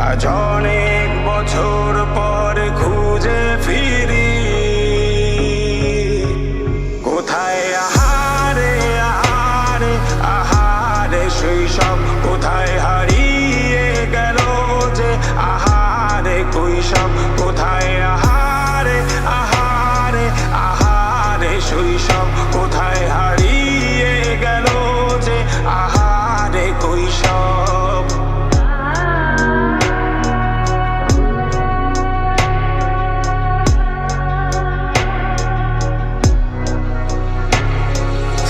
আজ অনেক বছর পর খুঁজে ফিরি, কোথায় আহারে আহারে আহারে শৈশব, কোথায় হারিয়ে গেল যে আহারে কৈশব, কোথায় আহারে আহারে আহারে শৈশব, কোথায় হারিয়ে গেল যে আহারে কৈশব।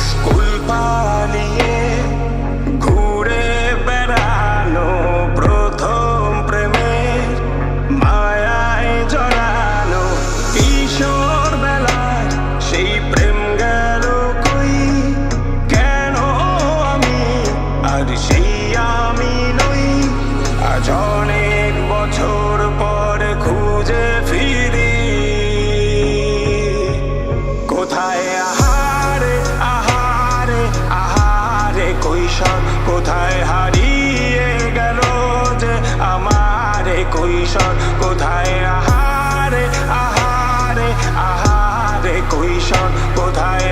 স্কুল পালিয়ে ঘুরে বেড়ানো, প্রথম প্রেমের মায়ায় জড়ানো, কিশোর বেলায় সেই প্রেম গেল কই, কেন আমি আর সেই আমি নই। আজ অনেক বছর পর খুঁজে ফিরি, কোথায় আহারে আহারে আহারে কৈশোর, কোথায় হারিয়ে গেল যে আমারে কৈশোর, কোথায় আহারে আহারে আহারে কৈশোর, কোথায়